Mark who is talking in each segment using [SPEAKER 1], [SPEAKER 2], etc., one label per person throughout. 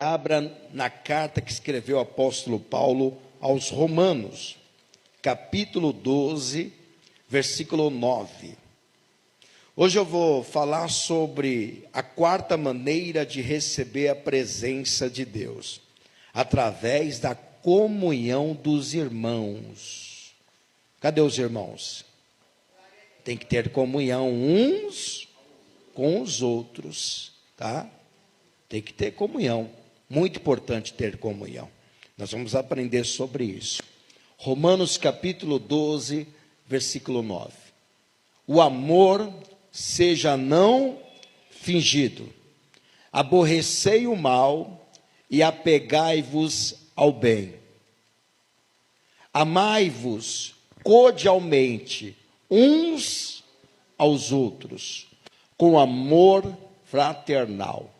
[SPEAKER 1] Abra na carta que escreveu o apóstolo Paulo aos Romanos, capítulo 12, versículo 9. Hoje eu vou falar sobre a quarta maneira de receber a presença de Deus, através da comunhão dos irmãos. Cadê os irmãos? Tem que ter comunhão uns com os outros, tá? Tem que ter comunhão. Muito importante ter comunhão. Nós vamos aprender sobre isso. Romanos capítulo 12, versículo 9. O amor seja não fingido. Aborrecei o mal e apegai-vos ao bem. Amai-vos cordialmente uns aos outros, com amor fraternal,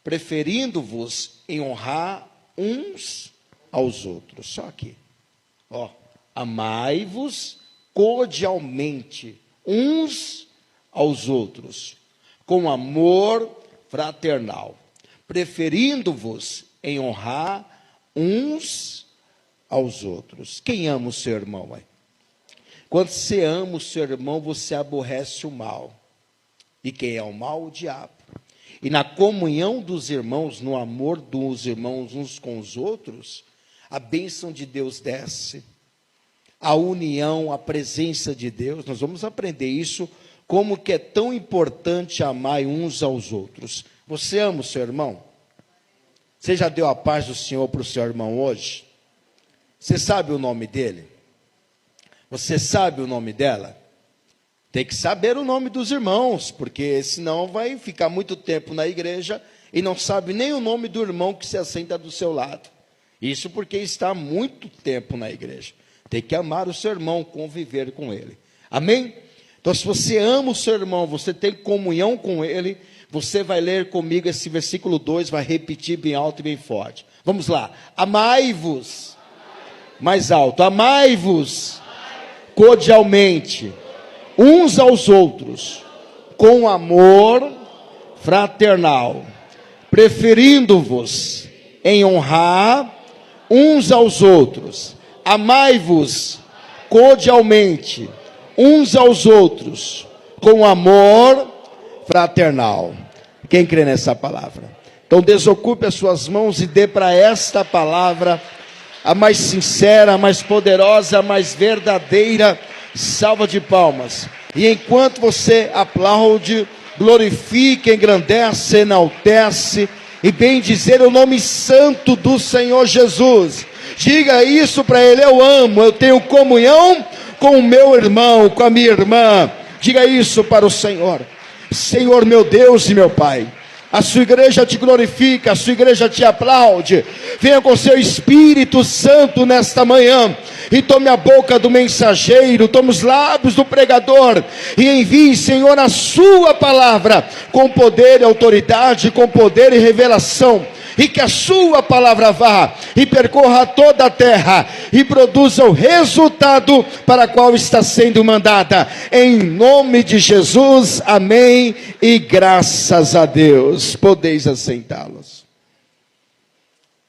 [SPEAKER 1] preferindo-vos em honrar uns aos outros. Só aqui, amai-vos cordialmente uns aos outros, com amor fraternal, preferindo-vos em honrar uns aos outros. Quem ama o seu irmão? Quando você ama o seu irmão, você aborrece o mal. E quem é o mal? O diabo. E na comunhão dos irmãos, no amor dos irmãos uns com os outros, a bênção de Deus desce, a união, a presença de Deus. Nós vamos aprender isso, como que é tão importante amar uns aos outros. Você ama o seu irmão? Você já deu a paz do Senhor para o seu irmão hoje? Você sabe o nome dele? Você sabe o nome dela? Tem que saber o nome dos irmãos, porque senão vai ficar muito tempo na igreja e não sabe nem o nome do irmão que se assenta do seu lado. Isso porque está há muito tempo na igreja. Tem que amar o seu irmão, conviver com ele. Amém? Então, se você ama o seu irmão, você tem comunhão com ele, você vai ler comigo esse versículo 2, vai repetir bem alto e bem forte. Vamos lá. Amai-vos. Mais alto. Amai-vos cordialmente uns aos outros, com amor fraternal, preferindo-vos em honrar uns aos outros. Amai-vos cordialmente uns aos outros, com amor fraternal. Quem crê nessa palavra? Então desocupe as suas mãos e dê para esta palavra a mais sincera, a mais poderosa, a mais verdadeira salva de palmas. E enquanto você aplaude, glorifica, engrandece, enaltece e bem dizer o nome santo do Senhor Jesus. Diga isso para ele: eu amo, eu tenho comunhão com o meu irmão, com a minha irmã. Diga isso para o Senhor. Senhor, meu Deus e meu Pai, a sua igreja te glorifica, a sua igreja te aplaude. Venha com seu Espírito Santo nesta manhã e tome a boca do mensageiro, tome os lábios do pregador e envie, Senhor, a sua palavra com poder e autoridade, com poder e revelação. E que a sua palavra vá e percorra toda a terra e produza o resultado para o qual está sendo mandada. Em nome de Jesus, amém e graças a Deus. Podeis assentá-los.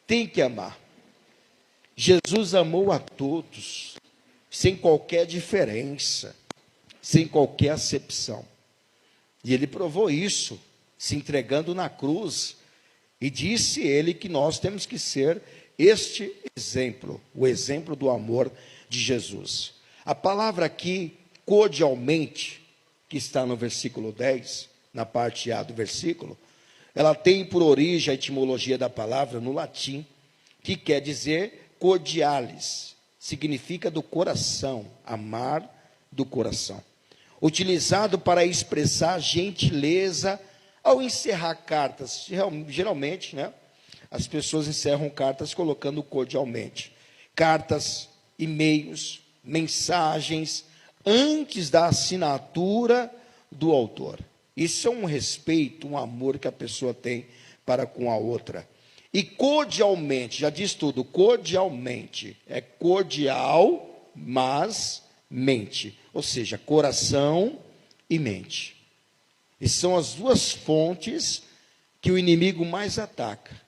[SPEAKER 1] Tem que amar. Jesus amou a todos, sem qualquer diferença, sem qualquer acepção. E ele provou isso, se entregando na cruz. E disse ele que nós temos que ser este exemplo, o exemplo do amor de Jesus. A palavra aqui, cordialmente, que está no versículo 10, na parte A do versículo, ela tem por origem a etimologia da palavra no latim, que quer dizer cordialis, significa do coração, amar do coração. Utilizado para expressar gentileza. Ao encerrar cartas, geralmente, as pessoas encerram cartas colocando cordialmente. Cartas, e-mails, mensagens, antes da assinatura do autor. Isso é um respeito, um amor que a pessoa tem para com a outra. E cordialmente, já diz tudo, cordialmente, é cordial, mas mente. Ou seja, coração e mente. E são as duas fontes que o inimigo mais ataca.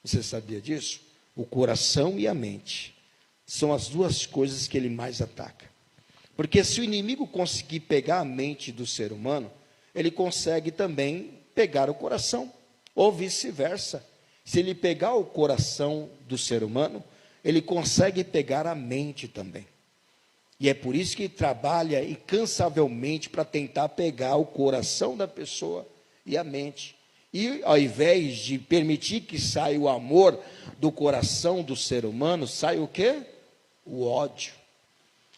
[SPEAKER 1] Você sabia disso? O coração e a mente são as duas coisas que ele mais ataca. Porque se o inimigo conseguir pegar a mente do ser humano, ele consegue também pegar o coração, ou vice-versa. Se ele pegar o coração do ser humano, ele consegue pegar a mente também. E é por isso que ele trabalha incansavelmente para tentar pegar o coração da pessoa e a mente. E ao invés de permitir que saia o amor do coração do ser humano, sai o quê? O ódio,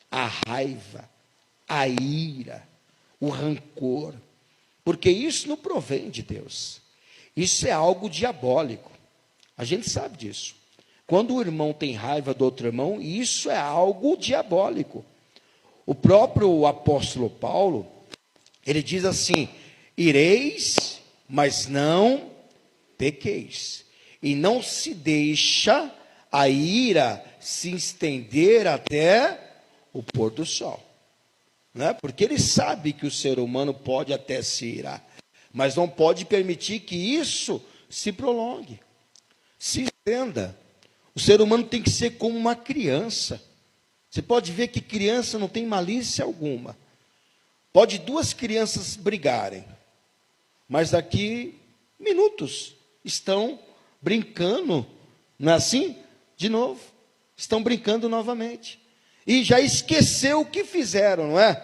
[SPEAKER 1] a raiva, a ira, o rancor. Porque isso não provém de Deus. Isso é algo diabólico. A gente sabe disso. Quando o irmão tem raiva do outro irmão, isso é algo diabólico. O próprio apóstolo Paulo, ele diz assim: ireis, mas não pequeis. E não se deixa a ira se estender até o pôr do sol. Não é? Porque ele sabe que o ser humano pode até se irar, mas não pode permitir que isso se prolongue, se estenda. O ser humano tem que ser como uma criança. Você pode ver que criança não tem malícia alguma. Pode duas crianças brigarem, mas daqui minutos estão brincando, não é assim? De novo, estão brincando novamente. E já esqueceu o que fizeram, não é?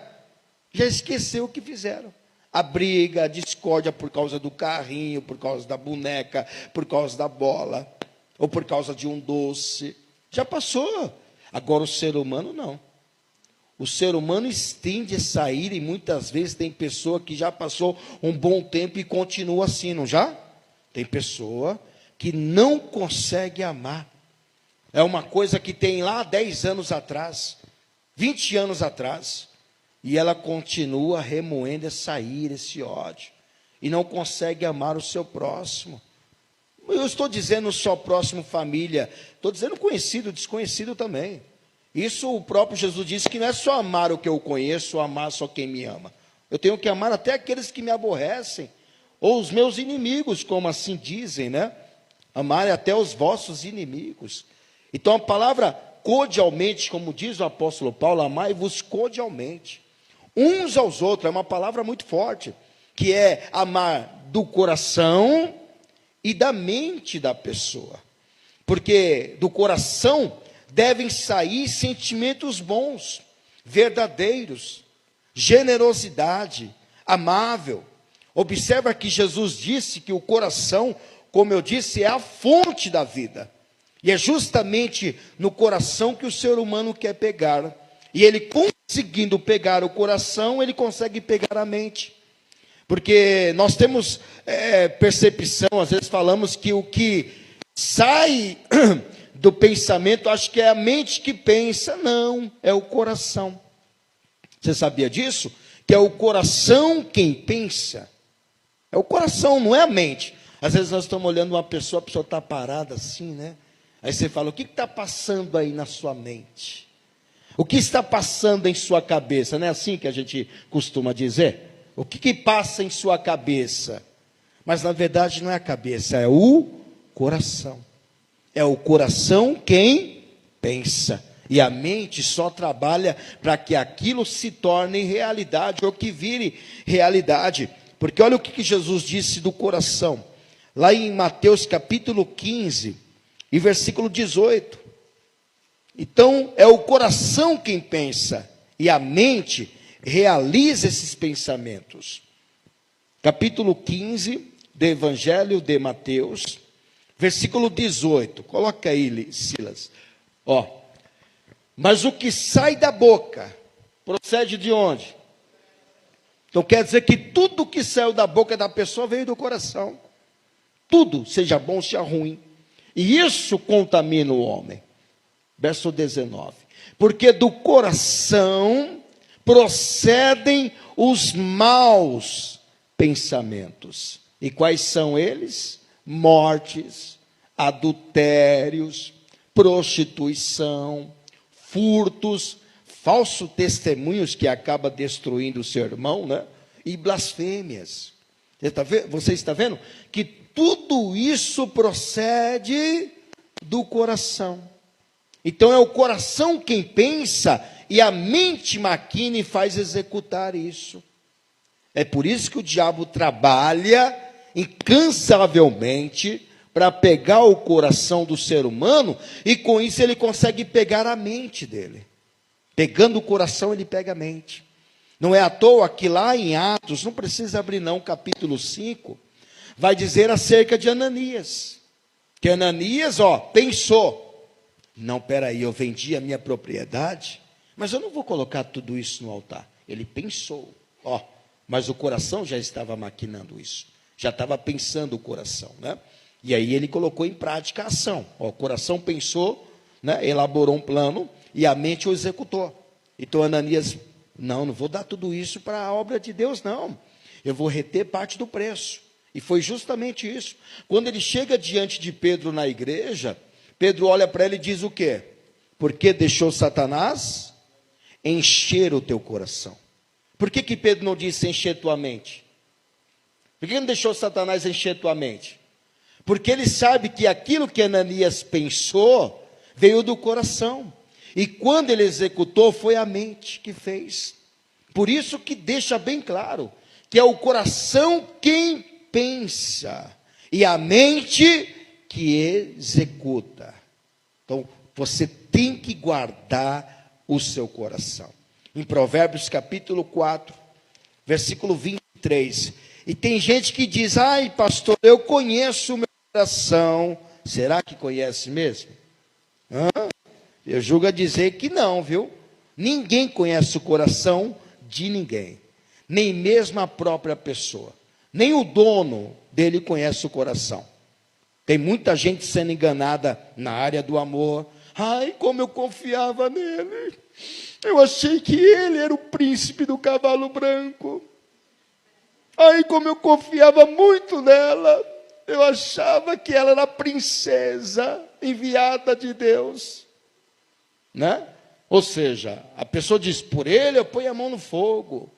[SPEAKER 1] Já esqueceu o que fizeram. A briga, a discórdia por causa do carrinho, por causa da boneca, por causa da bola, ou por causa de um doce. Já passou. Agora o ser humano não. O ser humano estende a sair e muitas vezes tem pessoa que já passou um bom tempo e continua assim, não já? Tem pessoa que não consegue amar. É uma coisa que tem lá 10 anos atrás, 20 anos atrás, e ela continua remoendo essa ira, esse ódio, e não consegue amar o seu próximo. Eu estou dizendo só próximo família, estou dizendo conhecido, desconhecido também. Isso o próprio Jesus disse que não é só amar o que eu conheço, ou amar só quem me ama. Eu tenho que amar até aqueles que me aborrecem, ou os meus inimigos, como assim dizem, né? Amar até os vossos inimigos. Então a palavra cordialmente, como diz o apóstolo Paulo, amai-vos cordialmente, uns aos outros, é uma palavra muito forte, que é amar do coração e da mente da pessoa, porque do coração devem sair sentimentos bons, verdadeiros, generosidade, amável. Observa que Jesus disse que o coração, como eu disse, é a fonte da vida, e é justamente no coração que o ser humano quer pegar, e ele conseguindo pegar o coração, ele consegue pegar a mente. Porque nós temos percepção, às vezes falamos que o que sai do pensamento, acho que é a mente que pensa. Não, é o coração. Você sabia disso? Que é o coração quem pensa. É o coração, não é a mente. Às vezes nós estamos olhando uma pessoa, a pessoa está parada assim, né? Aí você fala, o que está passando aí na sua mente? O que está passando em sua cabeça? Não é assim que a gente costuma dizer? O que passa em sua cabeça? Mas na verdade não é a cabeça, é o coração. É o coração quem pensa. E a mente só trabalha para que aquilo se torne realidade, ou que vire realidade. Porque olha o que Jesus disse do coração. Lá em Mateus capítulo 15, e versículo 18. Então é o coração quem pensa, e a mente realiza esses pensamentos. Capítulo 15 do Evangelho de Mateus, versículo 18. Coloca aí, Silas. Mas o que sai da boca procede de onde? Então quer dizer que tudo que saiu da boca da pessoa veio do coração. Tudo, seja bom, seja ruim. E isso contamina o homem. Verso 19. Porque do coração procedem os maus pensamentos. E quais são eles? Mortes, adultérios, prostituição, furtos, falsos testemunhos que acaba destruindo o seu irmão, né? E blasfêmias. Você está vendo que tudo isso procede do coração. Então é o coração quem pensa e a mente maquina e faz executar isso. É por isso que o diabo trabalha incansavelmente para pegar o coração do ser humano, e com isso ele consegue pegar a mente dele. Pegando o coração, ele pega a mente. Não é à toa que lá em Atos, não precisa abrir não, capítulo 5, vai dizer acerca de Ananias. Que Ananias, pensou, não, peraí, eu vendi a minha propriedade, mas eu não vou colocar tudo isso no altar. Ele pensou, mas o coração já estava maquinando isso. Já estava pensando o coração, né? E aí ele colocou em prática a ação. O coração pensou, né, elaborou um plano e a mente o executou. Então Ananias, não vou dar tudo isso para a obra de Deus, não. Eu vou reter parte do preço. E foi justamente isso. Quando ele chega diante de Pedro na igreja, Pedro olha para ele e diz o quê? Porque deixou Satanás encher o teu coração. Por que Pedro não disse encher tua mente? Por que não deixou Satanás encher tua mente? Porque ele sabe que aquilo que Ananias pensou veio do coração. E quando ele executou, foi a mente que fez. Por isso que deixa bem claro que é o coração quem pensa e a mente que executa. Então, você tem que guardar o seu coração. Em Provérbios capítulo 4, versículo 23. E tem gente que diz, ai pastor, eu conheço o meu coração. Será que conhece mesmo? Eu julgo a dizer que não, viu? Ninguém conhece o coração de ninguém. Nem mesmo a própria pessoa. Nem o dono dele conhece o coração. Tem muita gente sendo enganada na área do amor. Ai, como eu confiava nele. Eu achei que ele era o príncipe do cavalo branco. Ai, como eu confiava muito nela. Eu achava que ela era a princesa enviada de Deus. Né? Ou seja, a pessoa diz, por ele eu ponho a mão no fogo.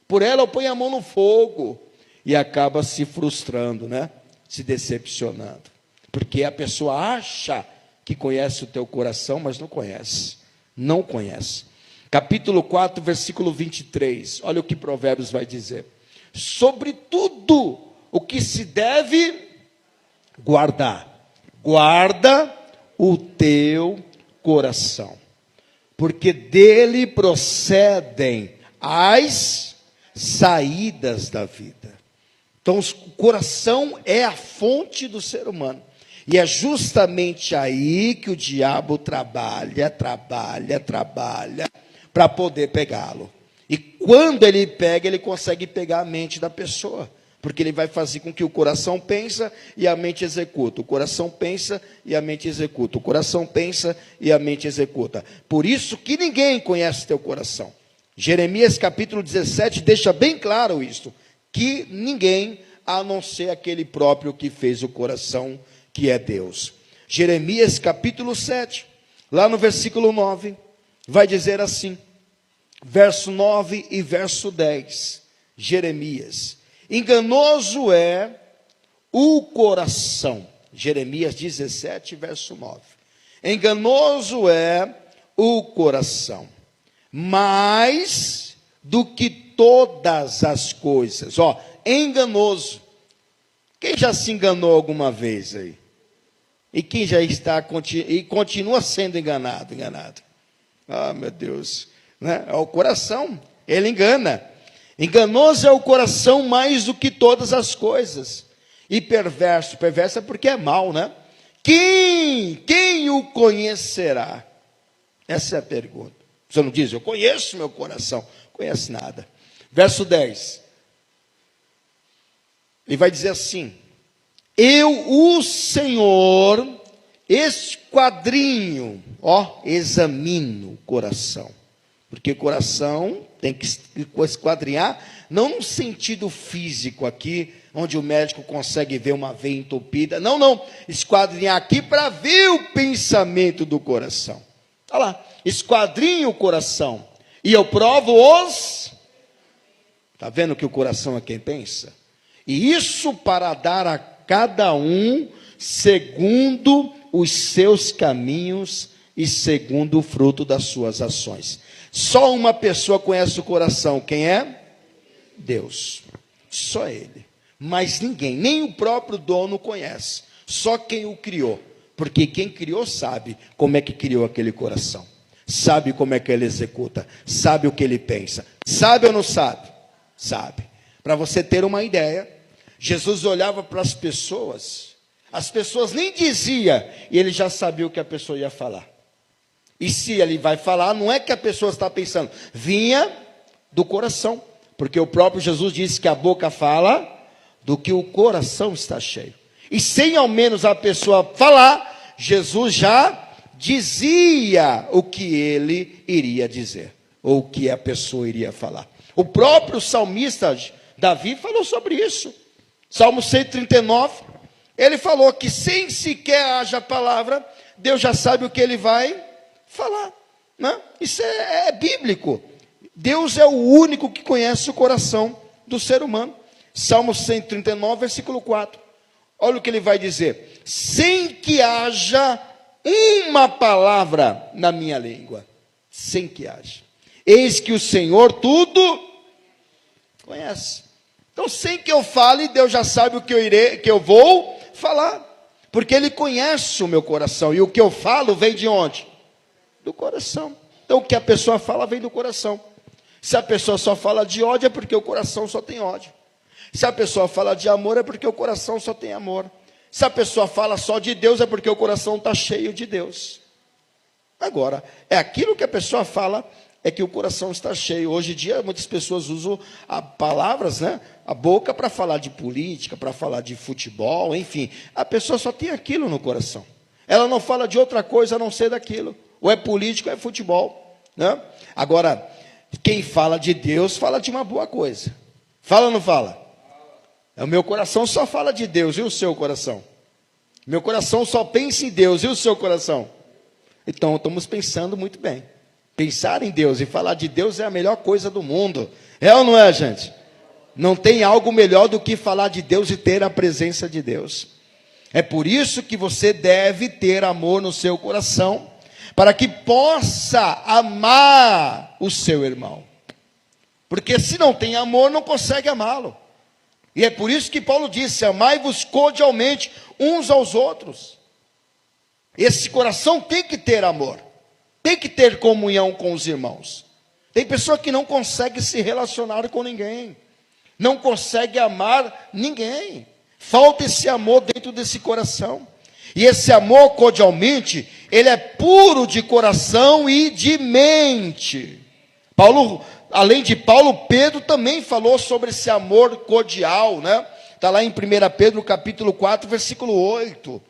[SPEAKER 1] Por ela eu ponho a mão no fogo. E acaba se frustrando, né? Se decepcionando. Porque a pessoa acha que conhece o teu coração, mas não conhece. Não conhece. Capítulo 4, versículo 23. Olha o que Provérbios vai dizer. Sobre tudo o que se deve guardar. Guarda o teu coração. Porque dele procedem as saídas da vida. Então, o coração é a fonte do ser humano. E é justamente aí que o diabo trabalha para poder pegá-lo. E quando ele pega, ele consegue pegar a mente da pessoa. Porque ele vai fazer com que o coração pensa e a mente executa. O coração pensa e a mente executa. O coração pensa e a mente executa. Por isso que ninguém conhece teu coração. Jeremias capítulo 17 deixa bem claro isso. Que ninguém, a não ser aquele próprio que fez o coração, que é Deus. Jeremias capítulo 7, lá no versículo 9, vai dizer assim, verso 9 e verso 10, Jeremias, enganoso é o coração, Jeremias 17, verso 9, enganoso é o coração, mais do que todas as coisas, enganoso, quem já se enganou alguma vez aí? E quem já está e continua sendo enganado. Ah, meu Deus, né? É o coração, ele engana. Enganoso é o coração mais do que todas as coisas. E perverso é porque é mau, né? Quem o conhecerá? Essa é a pergunta. Você não diz, eu conheço meu coração. Conhece nada. Verso 10. Ele vai dizer assim, eu, o Senhor, esquadrinho, examino o coração. Porque o coração tem que esquadrinhar, não no sentido físico aqui, onde o médico consegue ver uma veia entupida. Não, esquadrinhar aqui para ver o pensamento do coração. Olha lá, esquadrinho o coração, e eu provo os... Está vendo que o coração é quem pensa? E isso para dar a cada um segundo os seus caminhos e segundo o fruto das suas ações. Só uma pessoa conhece o coração, quem é? Deus, só Ele. Mas ninguém, nem o próprio dono conhece, só quem o criou. Porque quem criou sabe como é que criou aquele coração, sabe como é que ele executa, sabe o que ele pensa. Sabe ou não sabe? Sabe. Para você ter uma ideia, Jesus olhava para as pessoas nem diziam, e ele já sabia o que a pessoa ia falar. E se ele vai falar, não é que a pessoa está pensando, vinha do coração, porque o próprio Jesus disse que a boca fala do que o coração está cheio. E sem ao menos a pessoa falar, Jesus já dizia o que ele iria dizer, ou o que a pessoa iria falar. O próprio salmista Davi falou sobre isso. Salmo 139, ele falou que sem sequer haja palavra, Deus já sabe o que ele vai falar, né? Isso é bíblico. Deus é o único que conhece o coração do ser humano. Salmo 139, versículo 4. Olha o que ele vai dizer: sem que haja uma palavra na minha língua, sem que haja. Eis que o Senhor tudo conhece. Então, sem que eu fale, Deus já sabe o que eu vou falar, porque Ele conhece o meu coração, e o que eu falo vem de onde? Do coração. Então, o que a pessoa fala vem do coração. Se a pessoa só fala de ódio, é porque o coração só tem ódio. Se a pessoa fala de amor, é porque o coração só tem amor. Se a pessoa fala só de Deus, é porque o coração está cheio de Deus. Agora, é aquilo que a pessoa fala, é que o coração está cheio. Hoje em dia, muitas pessoas usam palavras, né, a boca para falar de política, para falar de futebol, enfim. A pessoa só tem aquilo no coração. Ela não fala de outra coisa a não ser daquilo. Ou é política ou é futebol, né? Agora, quem fala de Deus, fala de uma boa coisa. Fala ou não fala? O meu coração só fala de Deus, e o seu coração? Meu coração só pensa em Deus, e o seu coração? Então, estamos pensando muito bem. Pensar em Deus e falar de Deus é a melhor coisa do mundo. É ou não é, gente? Não tem algo melhor do que falar de Deus e ter a presença de Deus. É por isso que você deve ter amor no seu coração, para que possa amar o seu irmão. Porque se não tem amor, não consegue amá-lo. E é por isso que Paulo disse: amai-vos cordialmente uns aos outros. Esse coração tem que ter amor, tem que ter comunhão com os irmãos. Tem pessoa que não consegue se relacionar com ninguém, não consegue amar ninguém. Falta esse amor dentro desse coração. E esse amor cordialmente, ele é puro de coração e de mente. Paulo, além de Paulo, Pedro também falou sobre esse amor cordial, né? Está lá em 1 Pedro capítulo 4, versículo 8.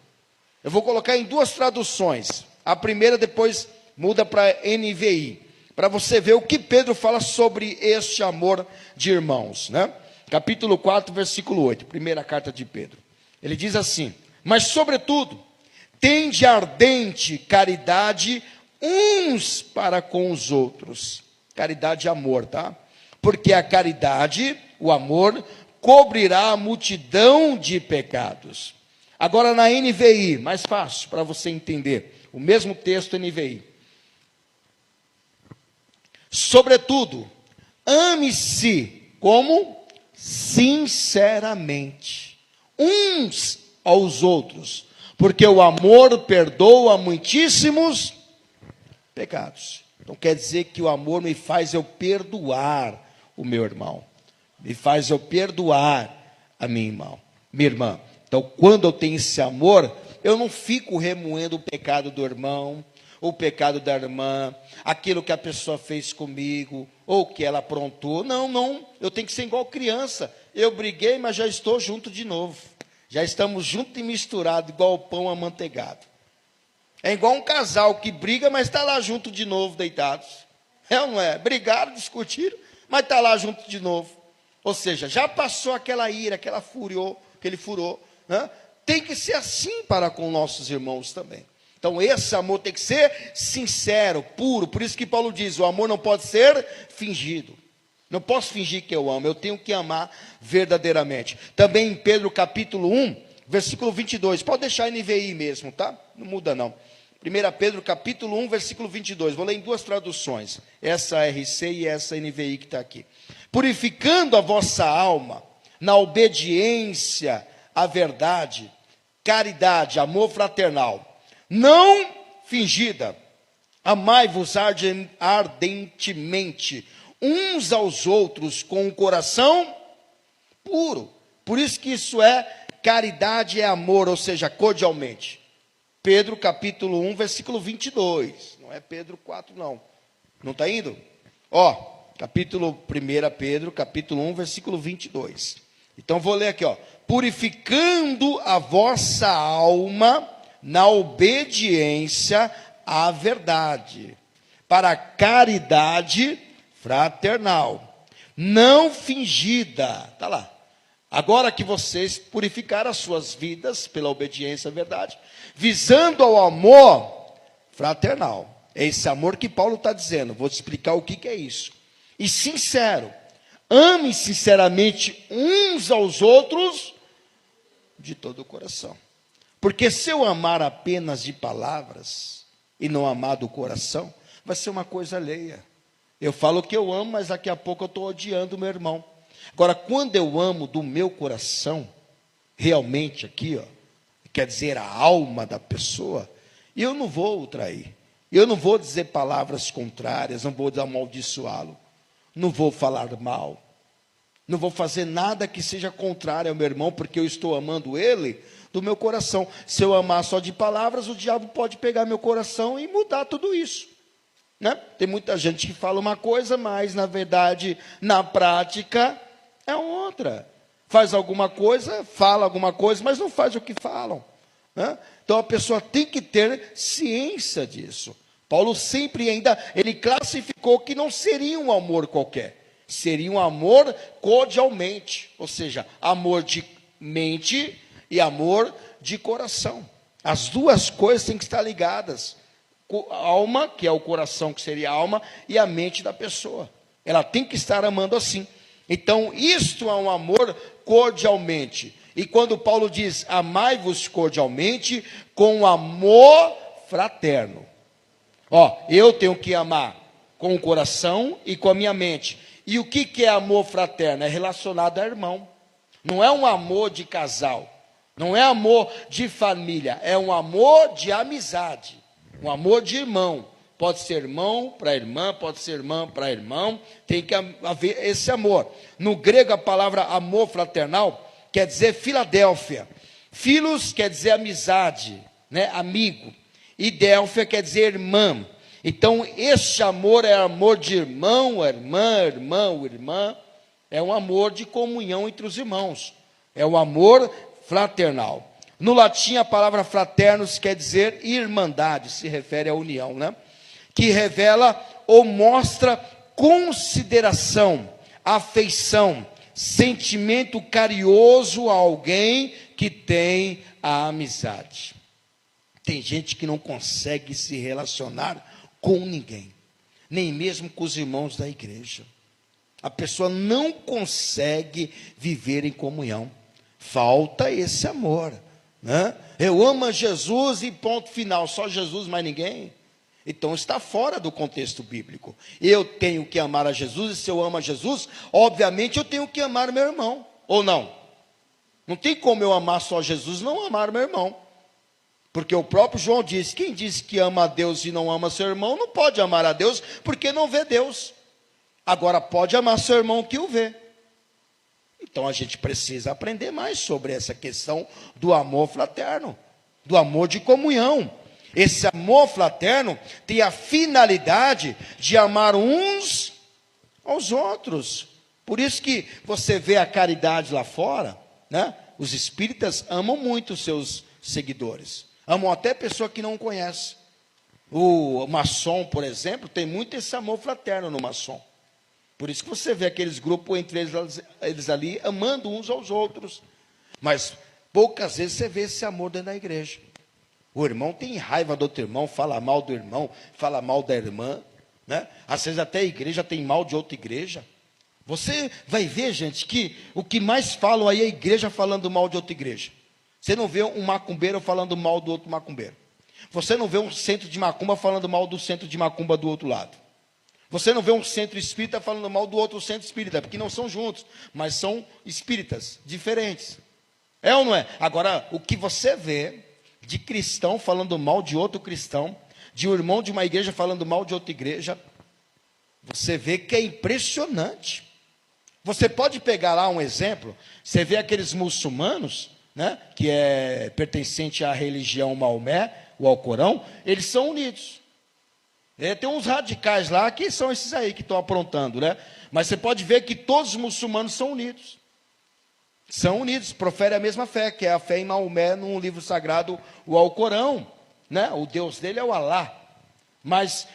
[SPEAKER 1] Eu vou colocar em duas traduções. A primeira depois muda para NVI, para você ver o que Pedro fala sobre este amor de irmãos, né? Capítulo 4, versículo 8, primeira carta de Pedro. Ele diz assim: mas sobretudo, tende ardente caridade uns para com os outros. Caridade e amor, tá? Porque a caridade, o amor, cobrirá a multidão de pecados. Agora na NVI, mais fácil para você entender. O mesmo texto NVI. Sobretudo, ame-se como? Sinceramente. Uns aos outros. Porque o amor perdoa muitíssimos pecados. Então quer dizer que o amor me faz eu perdoar o meu irmão. Me faz eu perdoar a minha irmã. Então quando eu tenho esse amor, eu não fico remoendo o pecado do irmão, o pecado da irmã, aquilo que a pessoa fez comigo, ou que ela aprontou. Não, eu tenho que ser igual criança. Eu briguei, mas já estou junto de novo. Já estamos juntos e misturados, igual o pão amanteigado. É igual um casal que briga, mas está lá junto de novo, deitados. É ou não é? Brigaram, discutiram, mas está lá junto de novo. Ou seja, já passou aquela ira, aquele furor, né? Tem que ser assim para com nossos irmãos também. Então esse amor tem que ser sincero, puro. Por isso que Paulo diz, o amor não pode ser fingido. Não posso fingir que eu amo, eu tenho que amar verdadeiramente. Também em Pedro capítulo 1, versículo 22. Pode deixar NVI mesmo, tá? Não muda não. 1 Pedro, capítulo 1, versículo 22. Vou ler em duas traduções. Essa RC e essa NVI que está aqui. Purificando a vossa alma na obediência à verdade, caridade, amor fraternal, não fingida, amai-vos ardentemente uns aos outros com o coração puro. Por isso que isso é caridade, é amor, ou seja, cordialmente. Pedro capítulo 1, versículo 22. Não é Pedro 4 não. Não está indo? Ó, capítulo 1 Pedro, capítulo 1, versículo 22. Então vou ler aqui, ó. Purificando a vossa alma na obediência à verdade, para a caridade fraternal, não fingida. Está lá. Agora que vocês purificaram as suas vidas pela obediência à verdade, visando ao amor fraternal. É esse amor que Paulo está dizendo. Vou te explicar o que é isso. E sincero, amem sinceramente uns aos outros de todo o coração. Porque se eu amar apenas de palavras e não amar do coração, vai ser uma coisa alheia. Eu falo que eu amo, mas daqui a pouco eu estou odiando o meu irmão. Agora, quando eu amo do meu coração, realmente aqui, ó, quer dizer a alma da pessoa, eu não vou o trair. Eu não vou dizer palavras contrárias, não vou amaldiçoá-lo, não vou falar mal, não vou fazer nada que seja contrário ao meu irmão, porque eu estou amando ele do meu coração. Se eu amar só de palavras, o diabo pode pegar meu coração e mudar tudo isso, né? Tem muita gente que fala uma coisa, mas na verdade, na prática, é outra. Faz alguma coisa, fala alguma coisa, mas não faz o que falam, né? Então a pessoa tem que ter ciência disso. Paulo sempre ele classificou que não seria um amor qualquer, seria um amor cordialmente, ou seja, amor de mente e amor de coração. As duas coisas têm que estar ligadas. A alma, que é o coração, que seria a alma, e a mente da pessoa. Ela tem que estar amando assim. Então, isto é um amor cordialmente. E quando Paulo diz, amai-vos cordialmente, com amor fraterno. Ó, eu tenho que amar com o coração e com a minha mente. E o que é amor fraterno? É relacionado a irmão. Não é um amor de casal. Não é amor de família. É um amor de amizade. Um amor de irmão. Pode ser irmão para irmã, pode ser irmã para irmão. Tem que haver esse amor. No grego, a palavra amor fraternal quer dizer Filadélfia. Filos quer dizer amizade, né? Amigo. E Délfia quer dizer irmã. Então, este amor é amor de irmão, irmã. É um amor de comunhão entre os irmãos. É um amor fraternal. No latim, a palavra fraternos quer dizer irmandade, se refere à união, né? Que revela ou mostra consideração, afeição, sentimento carinhoso a alguém que tem a amizade. Tem gente que não consegue se relacionar com ninguém, nem mesmo com os irmãos da igreja. A pessoa não consegue viver em comunhão. Falta esse amor, né? Eu amo a Jesus e ponto final, só Jesus, mais ninguém. Então está fora do contexto bíblico. Eu tenho que amar a Jesus, e se eu amo a Jesus, obviamente eu tenho que amar meu irmão, ou não? Não tem como eu amar só Jesus, não amar meu irmão. Porque o próprio João diz, quem diz que ama a Deus e não ama seu irmão, não pode amar a Deus, porque não vê Deus. Agora pode amar seu irmão que o vê. Então a gente precisa aprender mais sobre essa questão do amor fraterno, do amor de comunhão. Esse amor fraterno tem a finalidade de amar uns aos outros. Por isso que você vê a caridade lá fora, né? Os espíritas amam muito os seus seguidores. Amam até pessoa que não conhece. O maçom, por exemplo, tem muito esse amor fraterno no maçom. Por isso que você vê aqueles grupos entre eles ali, amando uns aos outros. Mas poucas vezes você vê esse amor dentro da igreja. O irmão tem raiva do outro irmão, fala mal do irmão, fala mal da irmã, né? Às vezes até a igreja tem mal de outra igreja. Você vai ver, gente, que o que mais falam aí é a igreja falando mal de outra igreja. Você não vê um macumbeiro falando mal do outro macumbeiro. Você não vê um centro de macumba falando mal do centro de macumba do outro lado. Você não vê um centro espírita falando mal do outro centro espírita, porque não são juntos, mas são espíritas diferentes. É ou não é? Agora, o que você vê de cristão falando mal de outro cristão, de um irmão de uma igreja falando mal de outra igreja, você vê que é impressionante. Você pode pegar lá um exemplo, você vê aqueles muçulmanos, né, que é pertencente à religião Maomé, o Alcorão, eles são unidos. Tem uns radicais lá que são esses aí que estão aprontando, né? Mas você pode ver que todos os muçulmanos são unidos. São unidos, proferem a mesma fé, que é a fé em Maomé, num livro sagrado, o Alcorão, né? O Deus dele é o Alá. Mas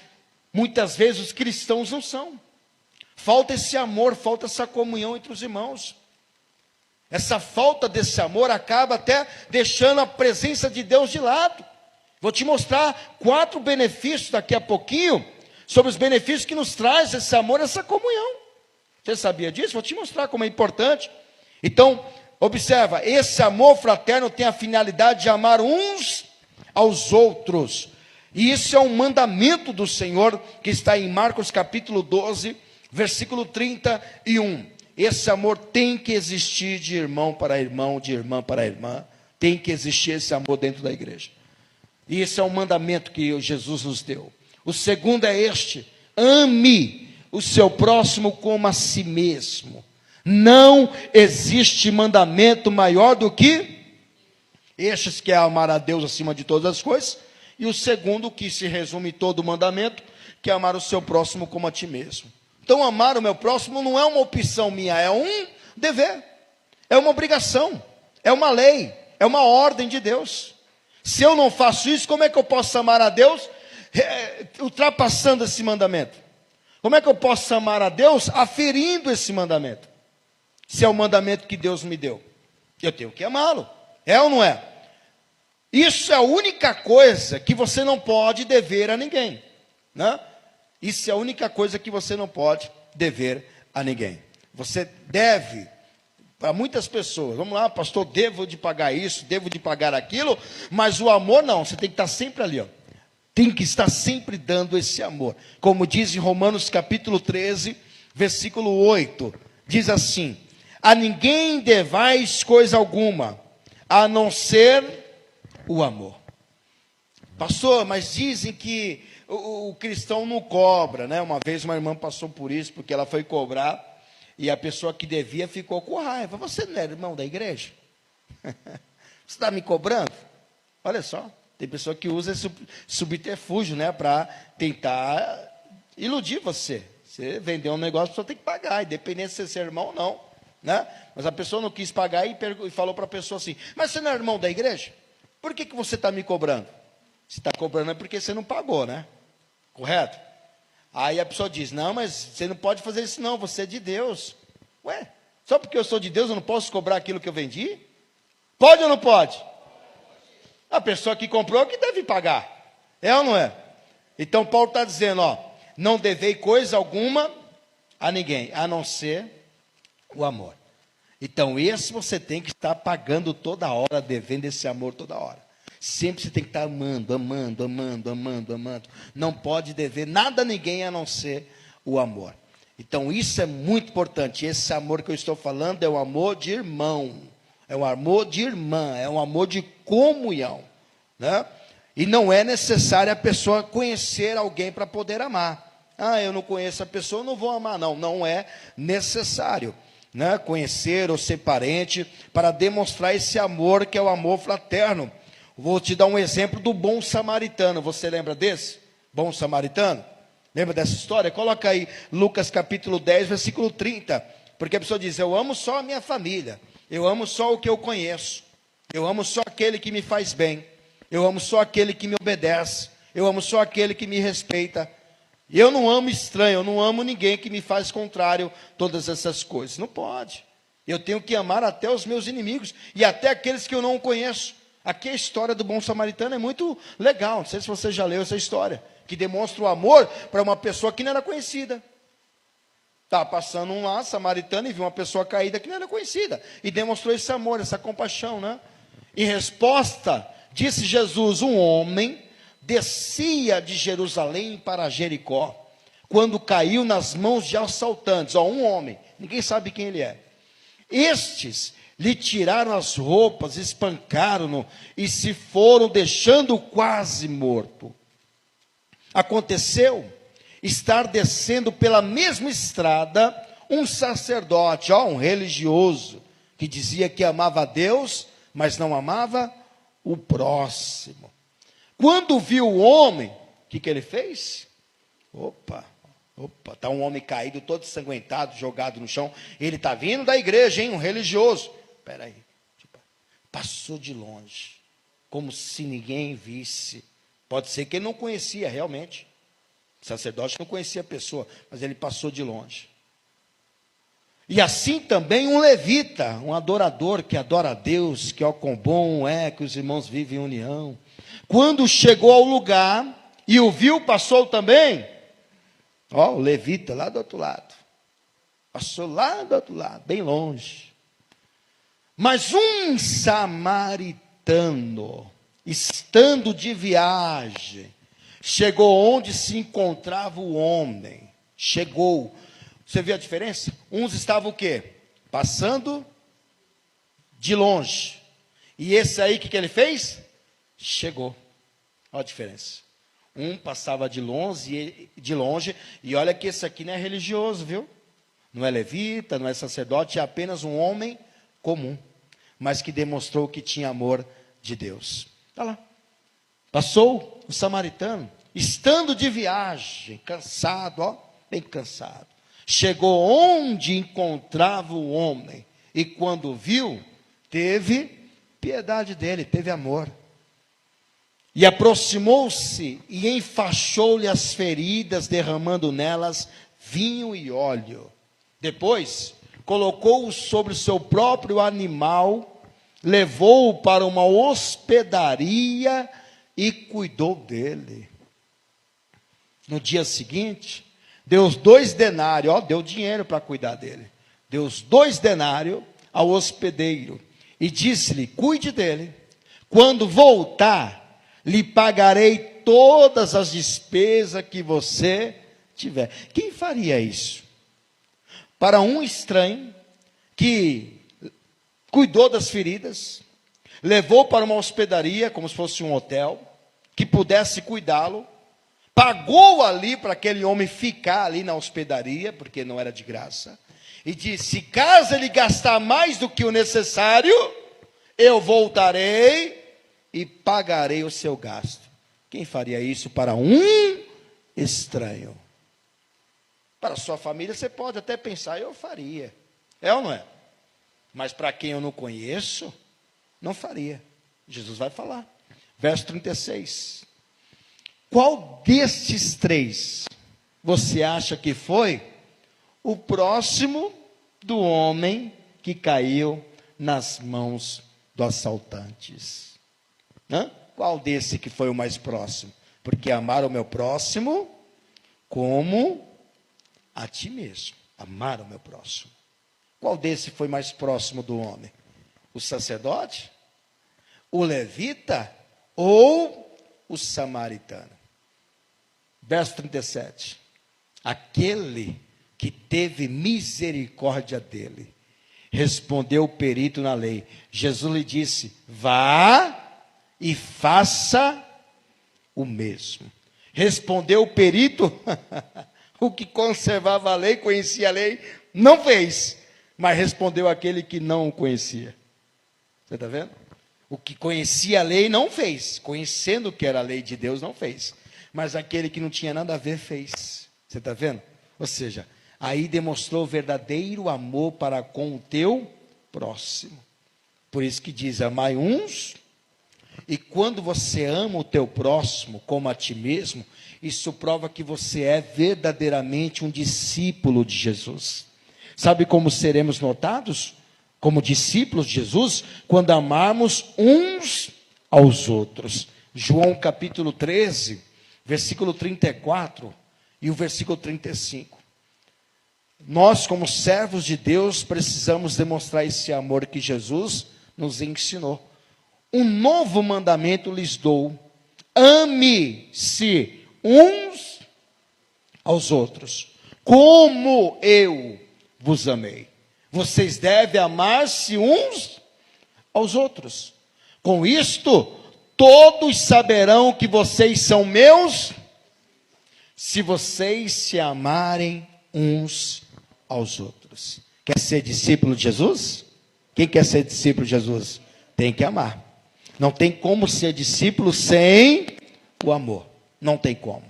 [SPEAKER 1] muitas vezes os cristãos não são. Falta esse amor, falta essa comunhão entre os irmãos. Essa falta desse amor acaba até deixando a presença de Deus de lado. Vou te mostrar 4 benefícios daqui a pouquinho, sobre os benefícios que nos traz esse amor, essa comunhão. Você sabia disso? Vou te mostrar como é importante. Então, observa, esse amor fraterno tem a finalidade de amar uns aos outros. E isso é um mandamento do Senhor, que está em Marcos capítulo 12, versículo 31. Esse amor tem que existir de irmão para irmão, de irmã para irmã. Tem que existir esse amor dentro da igreja. E esse é um mandamento que Jesus nos deu. O segundo é este: ame o seu próximo como a si mesmo. Não existe mandamento maior do que estes, que é amar a Deus acima de todas as coisas. E o segundo, que se resume em todo o mandamento, que é amar o seu próximo como a ti mesmo. Então, amar o meu próximo não é uma opção minha, é um dever, é uma obrigação, é uma lei, é uma ordem de Deus. Se eu não faço isso, como é que eu posso amar a Deus ultrapassando esse mandamento? Como é que eu posso amar a Deus aferindo esse mandamento? Se é o mandamento que Deus me deu, eu tenho que amá-lo. É ou não é? Isso é a única coisa que você não pode dever a ninguém, né? Isso é a única coisa que você não pode dever a ninguém. Você deve, para muitas pessoas, vamos lá, pastor, devo de pagar isso, devo de pagar aquilo, mas o amor não, você tem que estar sempre ali, ó. Tem que estar sempre dando esse amor. Como diz em Romanos capítulo 13, versículo 8, diz assim: a ninguém devais coisa alguma, a não ser o amor. Pastor, mas dizem que o cristão não cobra, né? Uma vez uma irmã passou por isso, porque ela foi cobrar, e a pessoa que devia ficou com raiva. Você não era irmão da igreja? Você está me cobrando? Olha só, tem pessoa que usa esse subterfúgio, né? Para tentar iludir você. Você vendeu um negócio, a pessoa tem que pagar, independente se você é irmão ou não, né? Mas a pessoa não quis pagar e falou para a pessoa assim: mas você não é irmão da igreja? Por que você está me cobrando? Se está cobrando é porque você não pagou, né? Correto? Aí a pessoa diz: não, mas você não pode fazer isso não, você é de Deus. Ué, só porque eu sou de Deus eu não posso cobrar aquilo que eu vendi? Pode ou não pode? A pessoa que comprou que deve pagar. É ou não é? Então Paulo está dizendo, ó, não devei coisa alguma a ninguém, a não ser o amor. Então esse você tem que estar pagando toda hora, devendo esse amor toda hora. Sempre você tem que estar amando, amando, amando, amando, amando. Não pode dever nada a ninguém a não ser o amor. Então isso é muito importante. Esse amor que eu estou falando é um amor de irmão, é um amor de irmã, é um amor de comunhão, né? E não é necessário a pessoa conhecer alguém para poder amar. Ah, eu não conheço a pessoa, eu não vou amar. Não, não é necessário, né? Conhecer ou ser parente para demonstrar esse amor que é o amor fraterno. Vou te dar um exemplo do bom samaritano. Você lembra desse? Bom samaritano? Lembra dessa história? Coloca aí Lucas capítulo 10, versículo 30. Porque a pessoa diz: eu amo só a minha família. Eu amo só o que eu conheço. Eu amo só aquele que me faz bem. Eu amo só aquele que me obedece. Eu amo só aquele que me respeita. Eu não amo estranho, eu não amo ninguém que me faz contrário todas essas coisas. Não pode. Eu tenho que amar até os meus inimigos e até aqueles que eu não conheço. Aqui a história do bom samaritano é muito legal. Não sei se você já leu essa história, que demonstra o amor para uma pessoa que não era conhecida. Estava passando um lá, samaritano, e viu uma pessoa caída que não era conhecida. E demonstrou esse amor, essa compaixão, né? Em resposta, disse Jesus: um homem descia de Jerusalém para Jericó, quando caiu nas mãos de assaltantes. Um homem, ninguém sabe quem ele é. Estes lhe tiraram as roupas, espancaram-no e se foram, deixando-o quase morto. Aconteceu estar descendo pela mesma estrada um sacerdote, um religioso, que dizia que amava a Deus, mas não amava o próximo. Quando viu o homem, o que ele fez? Está um homem caído, todo ensanguentado, jogado no chão. Ele está vindo da igreja, um religioso. Espera aí. Passou de longe, como se ninguém visse. Pode ser que ele não conhecia realmente. O sacerdote não conhecia a pessoa, mas ele passou de longe. E assim também um levita, um adorador que adora a Deus, que quão bom é que os irmãos vivem em união. Quando chegou ao lugar e o viu, passou também. O levita lá do outro lado. Passou lá do outro lado, bem longe. Mas um samaritano, estando de viagem, chegou onde se encontrava o homem. Chegou. Você vê a diferença? Uns estavam o quê? Passando de longe. E esse aí, o que ele fez? Chegou. Olha a diferença. Um passava de longe, e olha que esse aqui não é religioso, viu? Não é levita, não é sacerdote, é apenas um homem comum, mas que demonstrou que tinha amor de Deus. Olha lá. Passou o samaritano, estando de viagem, cansado, bem cansado. Chegou onde encontrava o homem, e quando viu, teve piedade dele, teve amor. E aproximou-se e enfaixou-lhe as feridas, derramando nelas vinho e óleo. Depois, colocou-o sobre o seu próprio animal, levou-o para uma hospedaria e cuidou dele. No dia seguinte, deu 2 denários, deu dinheiro para cuidar dele. Deu 2 denários ao hospedeiro e disse-lhe: cuide dele. Quando voltar, lhe pagarei todas as despesas que você tiver. Quem faria isso? Para um estranho que cuidou das feridas, levou para uma hospedaria, como se fosse um hotel, que pudesse cuidá-lo, pagou ali para aquele homem ficar ali na hospedaria, porque não era de graça, e disse: caso ele gastar mais do que o necessário, eu voltarei e pagarei o seu gasto. Quem faria isso para um estranho? Para a sua família você pode até pensar: eu faria. É ou não é? Mas para quem eu não conheço, não faria. Jesus vai falar. Verso 36. Qual destes 3 você acha que foi o próximo do homem que caiu nas mãos dos assaltantes? Qual desse que foi o mais próximo? Porque amar o meu próximo como a ti mesmo. Amar o meu próximo. Qual desse foi mais próximo do homem? O sacerdote? O levita? Ou o samaritano? Verso 37. Aquele que teve misericórdia dele, respondeu o perito na lei. Jesus lhe disse: vá e faça o mesmo. Respondeu o perito, o que conservava a lei, conhecia a lei, não fez, mas respondeu aquele que não o conhecia. Você está vendo? O que conhecia a lei não fez, conhecendo que era a lei de Deus não fez, mas aquele que não tinha nada a ver fez. Você está vendo? Ou seja, aí demonstrou verdadeiro amor para com o teu próximo. Por isso que diz: amai uns. E quando você ama o teu próximo como a ti mesmo, isso prova que você é verdadeiramente um discípulo de Jesus. Sabe como seremos notados como discípulos de Jesus? Quando amarmos uns aos outros. João capítulo 13, versículo 34 e o versículo 35. Nós, como servos de Deus, precisamos demonstrar esse amor que Jesus nos ensinou. um novo mandamento lhes dou: ame-se uns aos outros, como eu vos amei. Vocês devem amar-se uns aos outros. Com isto, todos saberão que vocês são meus, se vocês se amarem uns aos outros. Quer ser discípulo de Jesus? Quem quer ser discípulo de Jesus? Tem que amar. Não tem como ser discípulo sem o amor. Não tem como.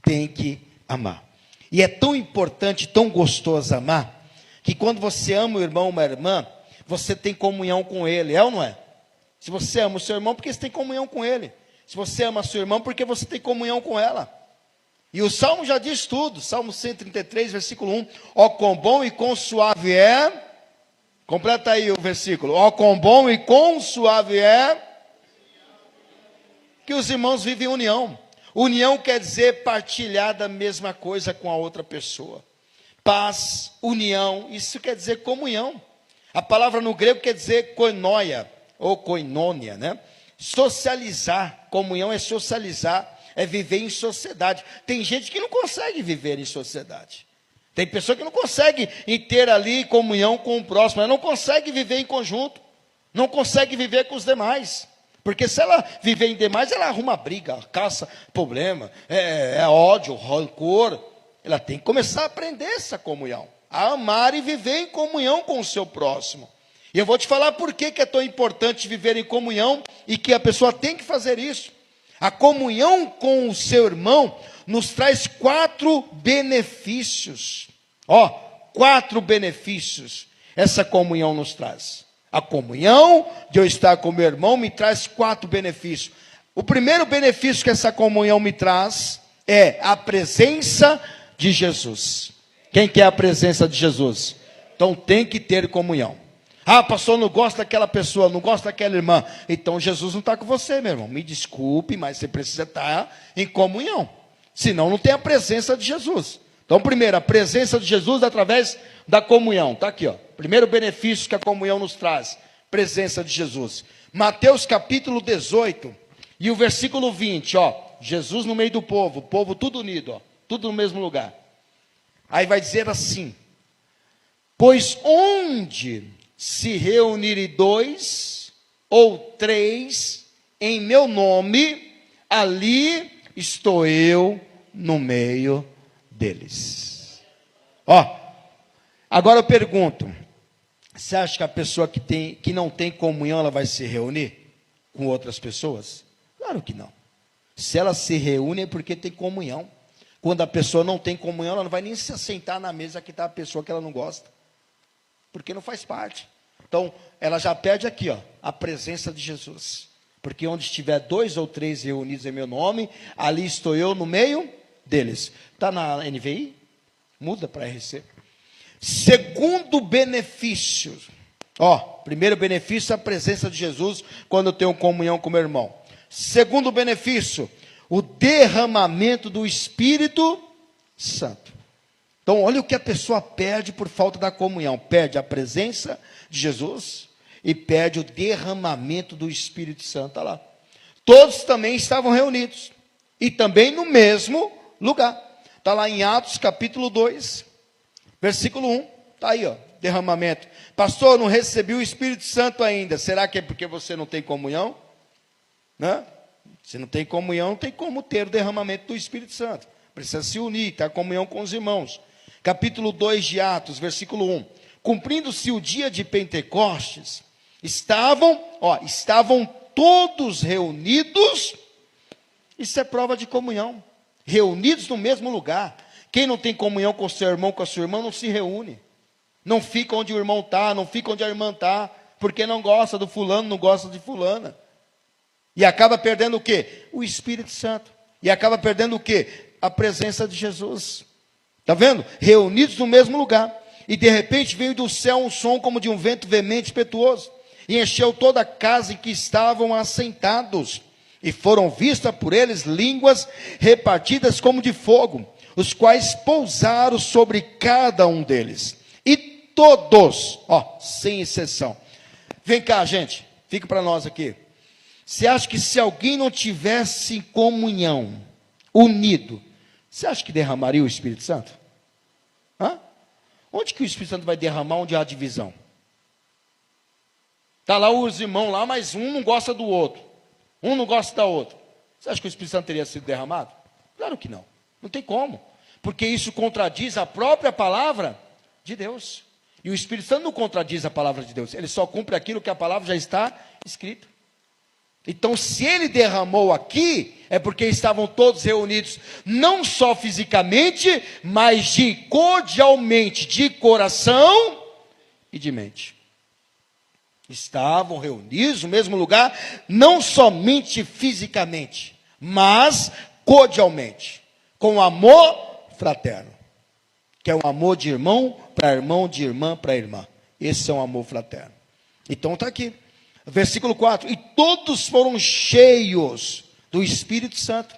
[SPEAKER 1] Tem que amar. E é tão importante, tão gostoso amar, que quando você ama o irmão ou uma irmã, você tem comunhão com ele, é ou não é? Se você ama o seu irmão, porque você tem comunhão com ele. Se você ama a sua irmã, porque você tem comunhão com ela. E o Salmo já diz tudo, Salmo 133, versículo 1, ó quão bom e quão suave é, completa aí o versículo, ó quão bom e quão suave é, que os irmãos vivem em união. União quer dizer partilhar da mesma coisa com a outra pessoa. Paz, união, isso quer dizer comunhão. A palavra no grego quer dizer koinoia, ou koinonia, né? Socializar, comunhão é socializar, é viver em sociedade. Tem gente que não consegue viver em sociedade. Tem pessoa que não consegue ter ali comunhão com o próximo, ela não consegue viver em conjunto, não consegue viver com os demais. Porque se ela viver em demais, ela arruma briga, caça problema, é ódio, rancor. Ela tem que começar a aprender essa comunhão, a amar e viver em comunhão com o seu próximo. E eu vou te falar por que é tão importante viver em comunhão e que a pessoa tem que fazer isso. A comunhão com o seu irmão nos traz 4 benefícios. 4 benefícios essa comunhão nos traz. A comunhão de eu estar com meu irmão me traz 4 benefícios. O primeiro benefício que essa comunhão me traz é a presença de Jesus. Quem quer a presença de Jesus? Então tem que ter comunhão. Ah, pastor, não gosta daquela pessoa, não gosta daquela irmã. Então Jesus não está com você, meu irmão. Me desculpe, mas você precisa estar em comunhão. Senão não tem a presença de Jesus. Então, primeiro, a presença de Jesus através da comunhão. Está aqui, ó. Primeiro benefício que a comunhão nos traz. Presença de Jesus. Mateus capítulo 18 e o versículo 20, ó. Jesus no meio do povo, o povo tudo unido, ó. Tudo no mesmo lugar. Aí vai dizer assim: pois onde se reunirem 2 ou 3 em meu nome, ali estou eu no meio deles. Agora eu pergunto, você acha que a pessoa que não tem comunhão, ela vai se reunir com outras pessoas? Claro que não. Se ela se reúne é porque tem comunhão. Quando a pessoa não tem comunhão, ela não vai nem se assentar na mesa que está a pessoa que ela não gosta, porque não faz parte. Então, ela já perde aqui, ó, a presença de Jesus. Porque onde estiver 2 ou 3 reunidos em meu nome, ali estou eu no meio deles. Está na NVI? Muda para RC. Segundo benefício. Primeiro benefício é a presença de Jesus quando eu tenho comunhão com meu irmão. Segundo benefício, o derramamento do Espírito Santo. Então, olha o que a pessoa perde por falta da comunhão. Perde a presença de Jesus e perde o derramamento do Espírito Santo. Olha lá. Todos também estavam reunidos. E também no mesmo lugar. Está lá em Atos capítulo 2, versículo 1. Está aí, ó, derramamento. Pastor, não recebi o Espírito Santo ainda. Será que é porque você não tem comunhão? Né? Se não tem comunhão, não tem como ter o derramamento do Espírito Santo. Precisa se unir, ter comunhão com os irmãos. Capítulo 2 de Atos, versículo 1. Cumprindo-se o dia de Pentecostes, estavam todos reunidos. Isso é prova de comunhão. Reunidos no mesmo lugar. Quem não tem comunhão com o seu irmão, com a sua irmã, não se reúne. Não fica onde o irmão está, não fica onde a irmã está, porque não gosta do fulano, não gosta de fulana. E acaba perdendo o quê? O Espírito Santo. E acaba perdendo o quê? A presença de Jesus. Está vendo? Reunidos no mesmo lugar. E de repente veio do céu um som como de um vento veemente e impetuoso. E encheu toda a casa em que estavam assentados. E foram vistas por eles línguas repartidas como de fogo, os quais pousaram sobre cada um deles. E todos, sem exceção. Vem cá, gente. Fica para nós aqui. Você acha que se alguém não tivesse em comunhão, unido, você acha que derramaria o Espírito Santo? Hã? Onde que o Espírito Santo vai derramar onde há divisão? Está lá os irmãos lá, mas um não gosta do outro. Um não gosta da outra. Você acha que o Espírito Santo teria sido derramado? Claro que não. Não tem como. Porque isso contradiz a própria palavra de Deus. E o Espírito Santo não contradiz a palavra de Deus. Ele só cumpre aquilo que a palavra já está escrita. Então, se ele derramou aqui, é porque estavam todos reunidos, não só fisicamente, mas cordialmente, de coração e de mente. Estavam reunidos no mesmo lugar, não somente fisicamente, mas cordialmente, com amor fraterno, que é um amor de irmão para irmão, de irmã para irmã. Esse é um amor fraterno. Então está aqui, versículo 4: e todos foram cheios do Espírito Santo,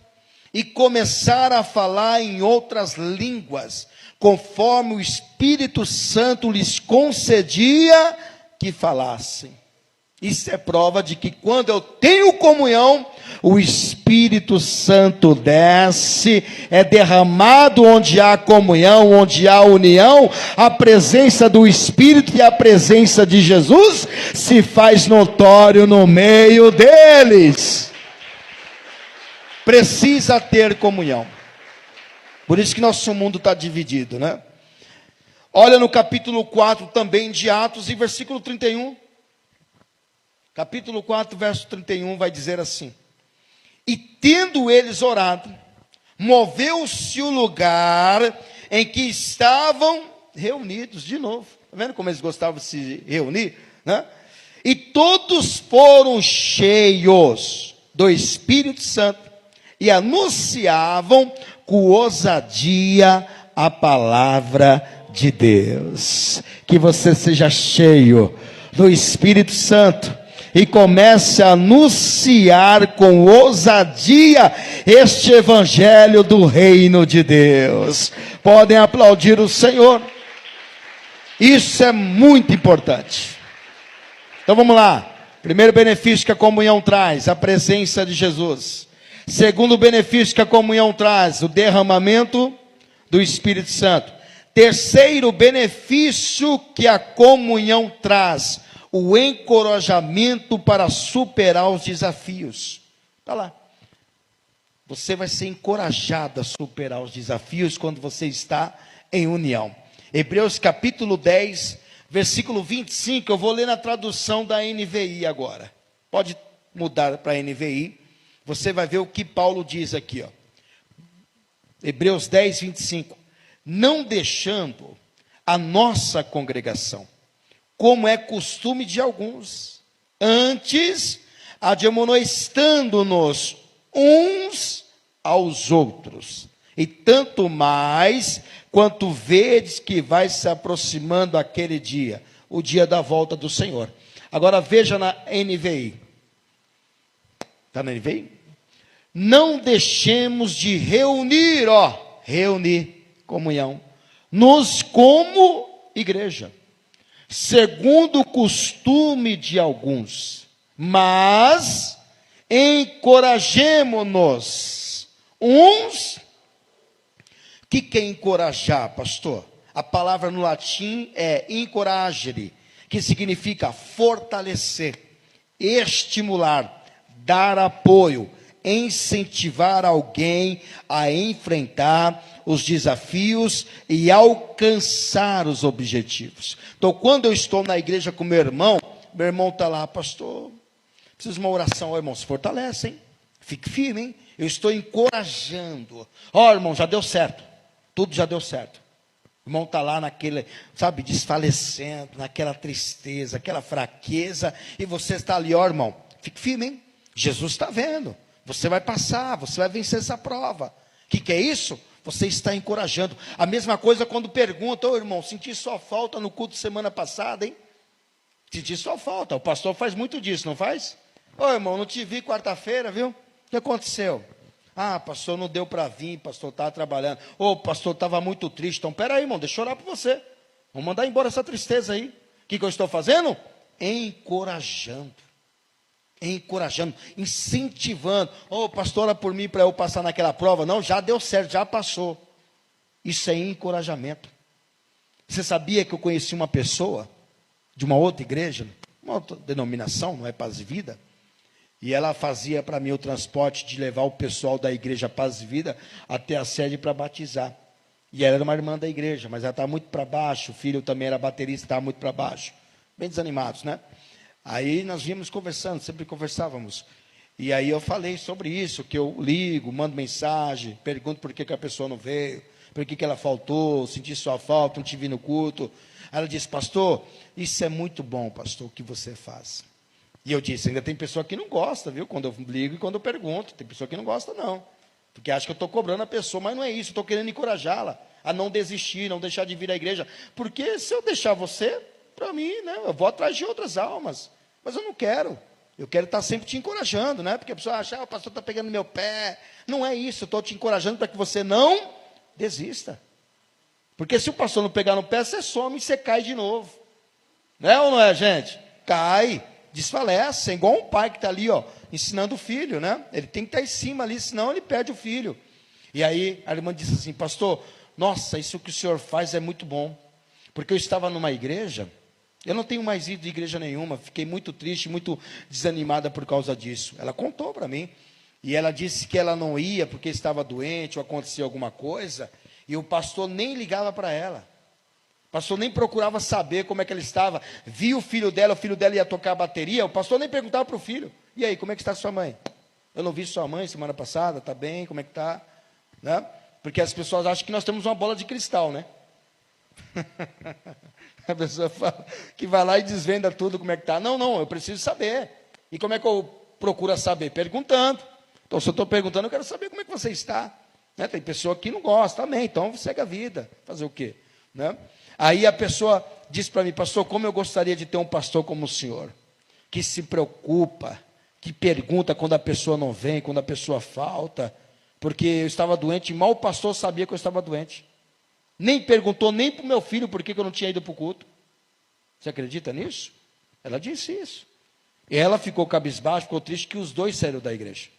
[SPEAKER 1] e começaram a falar em outras línguas, conforme o Espírito Santo lhes concedia que falassem. Isso é prova de que quando eu tenho comunhão, o Espírito Santo desce, é derramado onde há comunhão, onde há união, a presença do Espírito e a presença de Jesus se faz notório no meio deles. Precisa ter comunhão. Por isso que nosso mundo está dividido, né? Olha no capítulo 4 também de Atos, e versículo 31. Capítulo 4, verso 31 vai dizer assim: e tendo eles orado, moveu-se o lugar em que estavam reunidos. De novo, está vendo como eles gostavam de se reunir, né? E todos foram cheios do Espírito Santo e anunciavam com ousadia a palavra de Deus. Que você seja cheio do Espírito Santo e comece a anunciar com ousadia este evangelho do reino de Deus. Podem aplaudir o Senhor. Isso é muito importante. Então vamos lá. Primeiro benefício que a comunhão traz, a presença de Jesus. Segundo benefício que a comunhão traz, o derramamento do Espírito Santo. Terceiro benefício que a comunhão traz, o encorajamento para superar os desafios. Está lá. Você vai ser encorajado a superar os desafios quando você está em união. Hebreus capítulo 10, versículo 25, eu vou ler na tradução da NVI agora. Pode mudar para a NVI. Você vai ver o que Paulo diz aqui, ó. Hebreus 10, 25. Não deixando a nossa congregação, como é costume de alguns, antes admoestando-nos uns aos outros, e tanto mais quanto vedes que vai se aproximando aquele dia, o dia da volta do Senhor. Agora veja na NVI. Está na NVI? Não deixemos de reunir, reunir, comunhão, nos como igreja, segundo o costume de alguns, mas encorajemo-nos uns. O que é encorajar, pastor? A palavra no latim é encoragere, que significa fortalecer, estimular, dar apoio, incentivar alguém a enfrentar os desafios e alcançar os objetivos. Então, quando eu estou na igreja com meu irmão está lá, pastor, preciso de uma oração. Irmão, se fortalece, hein? Fique firme, hein? Eu estou encorajando. Irmão, já deu certo. Tudo já deu certo. O irmão está lá naquele, desfalecendo, naquela tristeza, aquela fraqueza, e você está ali, irmão, fique firme, hein? Jesus está vendo. Você vai passar, você vai vencer essa prova. O que é isso? Você está encorajando. A mesma coisa quando pergunta, irmão, senti sua falta no culto de semana passada, hein? Senti sua falta. O pastor faz muito disso, não faz? Irmão, não te vi quarta-feira, viu? O que aconteceu? Pastor, não deu para vir, pastor, estava trabalhando. Pastor, estava muito triste. Então, peraí, irmão, deixa eu orar por você. Vamos mandar embora essa tristeza aí. O que eu estou fazendo? Encorajando. encorajando, incentivando. Ô, pastor, ora por mim para eu passar naquela prova. Não, já deu certo, já passou. Isso é encorajamento. Você sabia que eu conheci uma pessoa de uma outra igreja, uma outra denominação, não é Paz e Vida, e ela fazia para mim o transporte de levar o pessoal da igreja Paz e Vida até a sede para batizar. E ela era uma irmã da igreja, mas ela estava muito para baixo, o filho também era baterista, estava muito para baixo. Bem desanimados, né? Aí nós vínhamos conversando, sempre conversávamos. E aí eu falei sobre isso, que eu ligo, mando mensagem, pergunto por que a pessoa não veio, por que ela faltou, senti sua falta, não te vi no culto. Aí ela disse, pastor, isso é muito bom, pastor, o que você faz. E eu disse, ainda tem pessoa que não gosta, viu? Quando eu ligo e quando eu pergunto, tem pessoa que não gosta não. Porque acha que eu estou cobrando a pessoa, mas não é isso, eu estou querendo encorajá-la a não desistir, não deixar de vir à igreja. Porque se eu deixar você, para mim, né, eu vou atrás de outras almas. Mas eu não quero. Eu quero estar sempre te encorajando, né? Porque a pessoa acha, o pastor está pegando no meu pé. Não é isso, eu estou te encorajando para que você não desista. Porque se o pastor não pegar no pé, você some e você cai de novo. Não é ou não é, gente? Cai, desfalece. É igual um pai que está ali, ó, ensinando o filho, né? Ele tem que estar em cima ali, senão ele perde o filho. E aí a irmã disse assim, pastor, nossa, isso que o senhor faz é muito bom. Porque eu estava numa igreja, eu não tenho mais ido de igreja nenhuma, fiquei muito triste, muito desanimada por causa disso. Ela contou para mim, e ela disse que ela não ia porque estava doente ou acontecia alguma coisa, e o pastor nem ligava para ela. O pastor nem procurava saber como é que ela estava. Via o filho dela ia tocar a bateria, o pastor nem perguntava para o filho, e aí, como é que está sua mãe? Eu não vi sua mãe semana passada, está bem, como é que está? Né? Porque as pessoas acham que nós temos uma bola de cristal, né? A pessoa fala que vai lá e desvenda tudo, como é que está. Não, eu preciso saber. E como é que eu procuro saber? Perguntando. Então, se eu estou perguntando, eu quero saber como é que você está. Né? Tem pessoa que não gosta, amém, então segue a vida. Fazer o quê? Né? Aí a pessoa diz para mim, pastor, como eu gostaria de ter um pastor como o senhor, que se preocupa, que pergunta quando a pessoa não vem, quando a pessoa falta, porque eu estava doente e mal o pastor sabia que eu estava doente. Nem perguntou nem para o meu filho por que eu não tinha ido para o culto. Você acredita nisso? Ela disse isso. E ela ficou cabisbaixo, ficou triste que os dois saíram da igreja.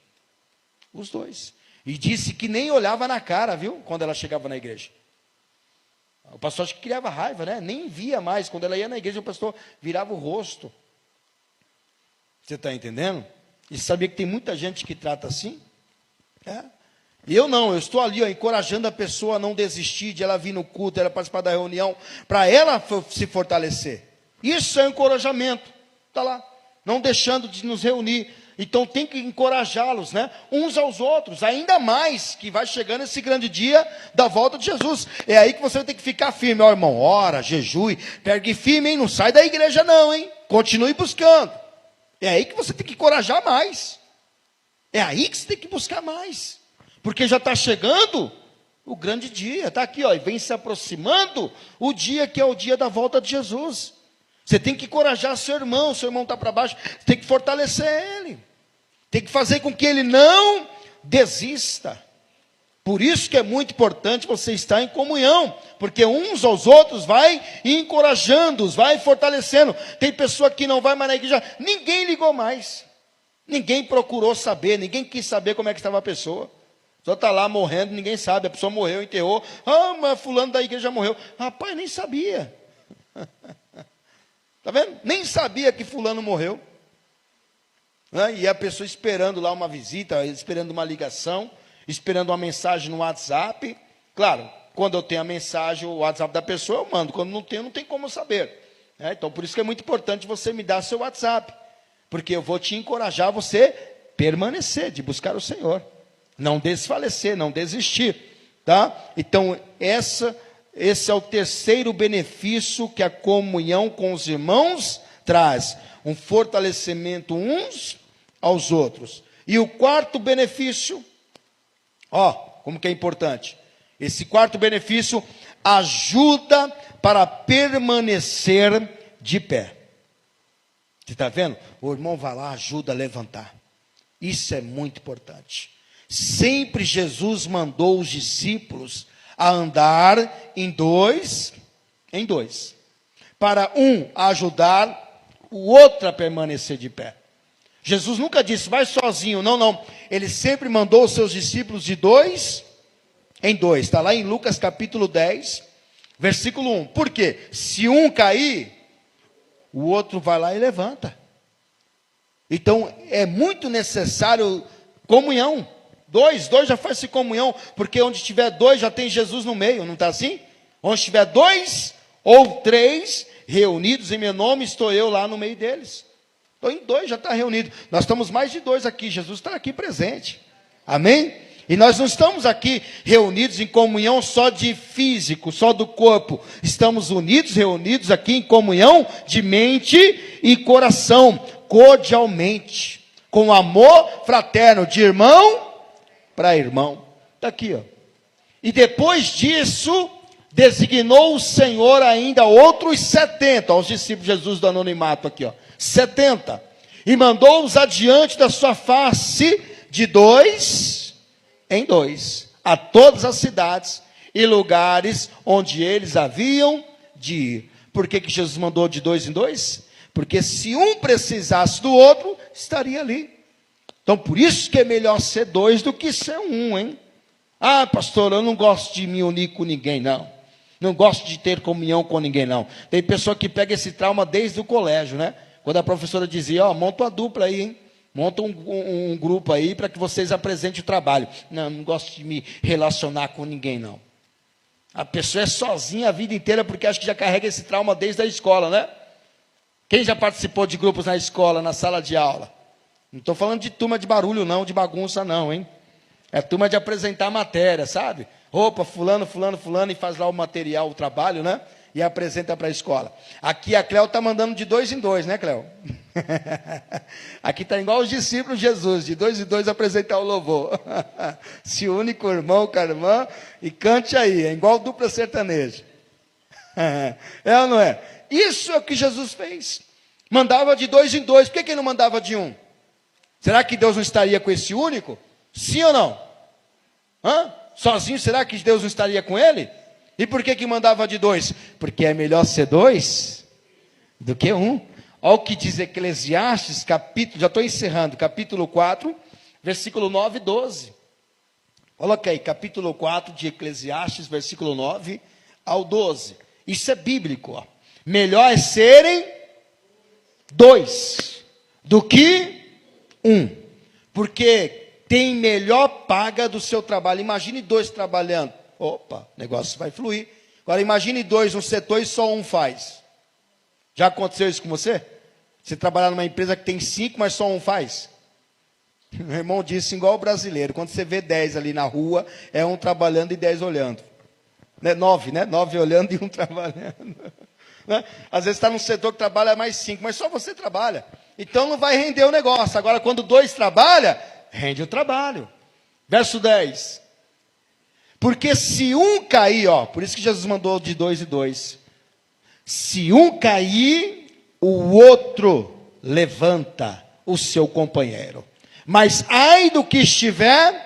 [SPEAKER 1] Os dois. E disse que nem olhava na cara, viu? Quando ela chegava na igreja. O pastor acho que criava raiva, né? Nem via mais. Quando ela ia na igreja, o pastor virava o rosto. Você está entendendo? E sabia que tem muita gente que trata assim? É. E eu não, eu estou ali, ó, encorajando a pessoa a não desistir de ela vir no culto, ela participar da reunião, para ela se fortalecer. Isso é encorajamento. Está lá. Não deixando de nos reunir. Então tem que encorajá-los, né? Uns aos outros, ainda mais que vai chegando esse grande dia da volta de Jesus. É aí que você vai ter que ficar firme, ó irmão, ora, jejue, pegue firme, hein? Não sai da igreja não, hein? Continue buscando. É aí que você tem que encorajar mais. É aí que você tem que buscar mais. Porque já está chegando o grande dia, está aqui, ó, e vem se aproximando o dia que é o dia da volta de Jesus. Você tem que encorajar seu irmão está para baixo, você tem que fortalecer ele. Tem que fazer com que ele não desista. Por isso que é muito importante você estar em comunhão, porque uns aos outros vai encorajando-os, vai fortalecendo. Tem pessoa que não vai mais na igreja, ninguém ligou mais. Ninguém procurou saber, ninguém quis saber como é que estava a pessoa. Só está lá morrendo, ninguém sabe, a pessoa morreu, enterrou. Ah, mas fulano da igreja morreu. Rapaz, nem sabia. Está vendo? Nem sabia que fulano morreu. Né? E a pessoa esperando lá uma visita, esperando uma ligação, esperando uma mensagem no WhatsApp. Claro, quando eu tenho a mensagem, o WhatsApp da pessoa, eu mando. Quando não tenho, não tem como saber. Então, por isso que é muito importante você me dar seu WhatsApp. Porque eu vou te encorajar a você permanecer, de buscar o Senhor. Não desfalecer, não desistir. Tá? Então, esse é o terceiro benefício que a comunhão com os irmãos traz. Um fortalecimento uns aos outros. E o quarto benefício, como que é importante. Esse quarto benefício ajuda para permanecer de pé. Você está vendo? O irmão vai lá, ajuda a levantar. Isso é muito importante. Sempre Jesus mandou os discípulos a andar em dois, para um ajudar o outro a permanecer de pé. Jesus nunca disse, vai sozinho, não, não. Ele sempre mandou os seus discípulos de 2 em 2. Está lá em Lucas capítulo 10, versículo 1. Por quê? Se um cair, o outro vai lá e levanta. Então, é muito necessário comunhão. Dois já faz-se comunhão, porque onde tiver 2 já tem Jesus no meio, não está assim? Onde tiver 2 ou 3 reunidos em meu nome, estou eu lá no meio deles. Então, em 2 já está reunido. Nós estamos mais de 2 aqui, Jesus está aqui presente. Amém? E nós não estamos aqui reunidos em comunhão só de físico, só do corpo. Estamos unidos, reunidos aqui em comunhão de mente e coração, cordialmente, com amor fraterno, de irmão para irmão. Está aqui, ó. E depois disso, designou o Senhor ainda outros 70, aos discípulos de Jesus do anonimato aqui, ó. 70. E mandou-os adiante da sua face de 2 em 2, a todas as cidades e lugares onde eles haviam de ir. Por que Jesus mandou de 2 em 2? Porque se um precisasse do outro, estaria ali. Então, por isso que é melhor ser 2 do que ser 1, hein? Ah, pastor, eu não gosto de me unir com ninguém, não. Não gosto de ter comunhão com ninguém, não. Tem pessoa que pega esse trauma desde o colégio, né? Quando a professora dizia, ó, monta uma dupla aí, hein? Monta um grupo aí para que vocês apresentem o trabalho. Não gosto de me relacionar com ninguém, não. A pessoa é sozinha a vida inteira porque acha que já carrega esse trauma desde a escola, né? Quem já participou de grupos na escola, na sala de aula? Não estou falando de turma de barulho, não, de bagunça, não, hein? É turma de apresentar matéria, sabe? Opa, fulano, e faz lá o material, o trabalho, né? E apresenta para a escola. Aqui a Cléo está mandando de 2 em 2, né, Cléo? Aqui está igual os discípulos de Jesus, de 2 em 2 apresentar o louvor. Se une com o irmão, com a irmã, e cante aí, é igual dupla sertaneja. É ou não é? Isso é o que Jesus fez. Mandava de 2 em 2, por que ele não mandava de 1? Será que Deus não estaria com esse único? Sim ou não? Hã? Sozinho, será que Deus não estaria com ele? E por que mandava de 2? Porque é melhor ser 2 do que 1. Olha o que diz Eclesiastes, capítulo, já estou encerrando, capítulo 4, versículo 9 e 12. Coloca aí, capítulo 4 de Eclesiastes, versículo 9 ao 12. Isso é bíblico, ó. Melhor é serem 2 do que 1. Porque tem melhor paga do seu trabalho. Imagine 2 trabalhando. Opa, o negócio vai fluir. Agora imagine 2 no setor e só 1 faz. Já aconteceu isso com você? Você trabalhar numa empresa que tem 5, mas só 1 faz? Meu irmão disse igual o brasileiro. Quando você vê 10 ali na rua, é 1 trabalhando e 10 olhando. 9, né? 9 olhando e 1 trabalhando. Né? Às vezes está num setor que trabalha mais 5, mas só você trabalha. Então não vai render o negócio. Agora quando 2 trabalha, rende o trabalho. Verso 10. Porque se um cair, ó, por isso que Jesus mandou de 2 em 2. Se um cair, o outro levanta o seu companheiro. Mas ai do que estiver,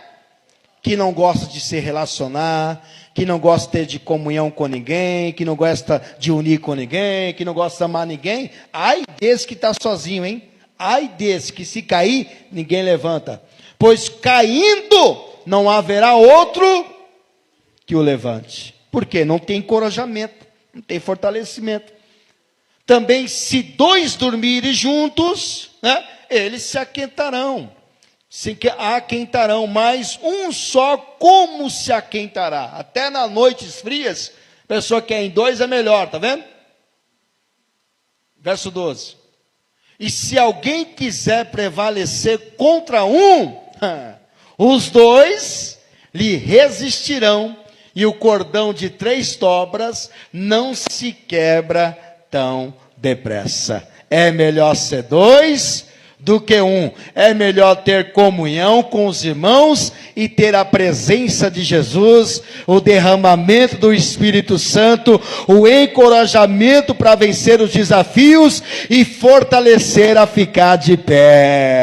[SPEAKER 1] que não gosta de se relacionar, que não gosta de ter de comunhão com ninguém, que não gosta de unir com ninguém, que não gosta de amar ninguém, ai desse que está sozinho, hein? Ai desse que se cair, ninguém levanta. Pois caindo, não haverá outro que o levante. Por quê? Não tem encorajamento, não tem fortalecimento. Também se 2 dormirem juntos, né, eles se aquentarão. Se aquentarão, mas um só como se aquentará? Até nas noites frias, a pessoa que é em 2 é melhor, tá vendo? Verso 12. E se alguém quiser prevalecer contra um, os 2 lhe resistirão, e o cordão de 3 dobras não se quebra tão depressa. É melhor ser 2 do que 1. É melhor ter comunhão com os irmãos e ter a presença de Jesus, o derramamento do Espírito Santo, o encorajamento para vencer os desafios e fortalecer a ficar de pé.